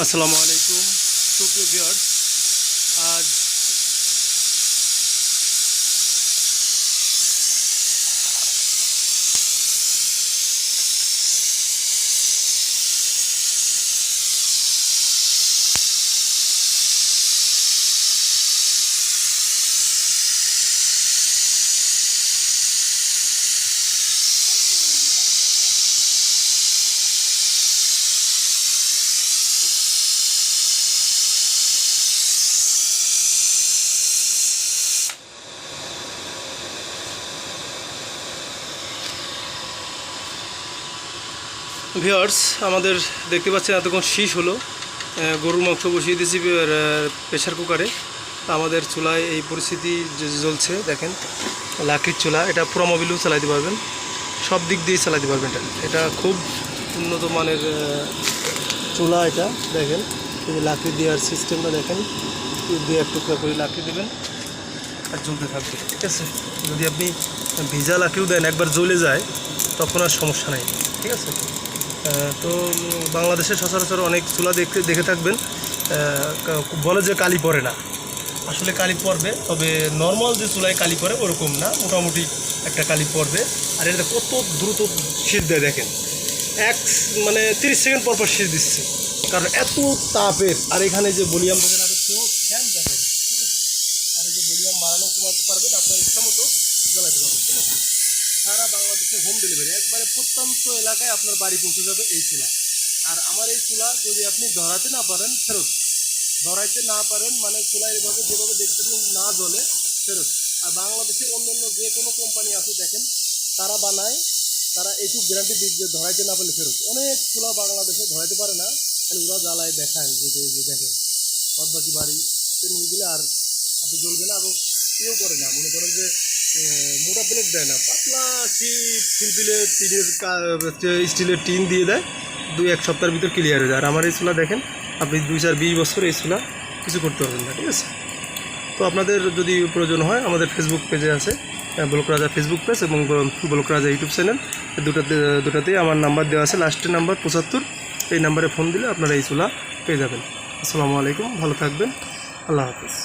আসসালামু আলাইকুম সুপ্রিয় ভিউয়ার্স। আজ ভিউয়ার্স আমাদের দেখতে পাচ্ছেন এতক্ষণ শীষ হলো, গরুর মাংস বসিয়ে দিয়েছি প্রেশার কুকারে। আমাদের চুলায় এই পরিস্থিতি জ্বলছে, দেখেন লাকড়ির চুলা। এটা পুরো মোবিলেও চালাইতে পারবেন, সব দিক দিয়ে চালাতে পারবেন। এটা খুব উন্নত মানের চুলা। এটা দেখেন এই যে লাকড়ি দেওয়ার সিস্টেমটা দেখেন, দিয়ে এক টুকরা করে লাকড়ি দেবেন আর জ্বলতে থাকবে, ঠিক আছে। যদি আপনি ভিজা লাকড়িও দেন, একবার জ্বলে যায় তখন আর সমস্যা নেই, ঠিক আছে। তো বাংলাদেশে সচরাচর অনেক চুলা দেখে থাকবেন, বলে যে কালি পড়ে না। আসলে কালি পড়বে, তবে নর্মাল যে চুলায় কালি পড়ে ওরকম না, মোটামুটি একটা কালি পড়বে। আর এটা কত দ্রুত শীত দেয় দেখেন, মানে 30 সেকেন্ড পর শীত দিচ্ছে, কারণ এত তাপের। আর এখানে যে ভলিউম দেখেন, আর ফ্যান দেখেন, ঠিক আছে। আর এই যে ভলিউম বাড়ানো কমাতে পারবেন, আপনার ইচ্ছা মতো জ্বালাতে পারবেন, ঠিক আছে। সারা বাংলাদেশে হোম ডেলিভারি, একবারে প্রত্যন্ত এলাকায় আপনার বাড়ি পৌঁছে যাবে এই চুলা। আর আমার এই চুলা যদি আপনি ধরাতে না পারেন ফেরত, ধরাইতে না পারেন মানে চুলা এইভাবে যেভাবে দেখতেছেন না জ্বলে, ফেরত। আর বাংলাদেশে অন্য যে কোনো কোম্পানি আছে দেখেন, তারা বানায়, তারা এইটুকু গ্যারান্টি দিক যে ধরাইতে না পারলে ফেরত। অনেক চুলা বাংলাদেশে ধরাইতে পারে না, তাহলে ওরা জ্বালায় দেখায় যে দেখেন বাদ বাকি বাড়িতে নিয়ে গেলে আর আপনি জ্বলবে না, এবং কেউ করে না। মনে করেন যে মোটা প্লেট দেয় না, পাতলা সিম্পিলে স্টিলের টিন দিয়ে দেয়, 2-1 সপ্তাহের ভিতর ক্লিয়ার হয়ে যায়। আর আমার এই চুলা দেখেন, আপনি 2-4-20 বছর এই চুলা কিছু করতে পারবেন না, ঠিক আছে। তো আপনাদের যদি প্রয়োজন হয়, আমাদের ফেসবুক পেজে আছে ব্লক রাজা ফেসবুক পেজ এবং ব্লক রাজা ইউটিউব চ্যানেল, দুটাতেই আমার নাম্বার দেওয়া আছে, লাস্টের নাম্বার 75। এই নাম্বারে ফোন দিলে আপনারা এই চুলা পেয়ে যাবেন। আসসালামু আলাইকুম, ভালো থাকবেন, আল্লাহ হাফিজ।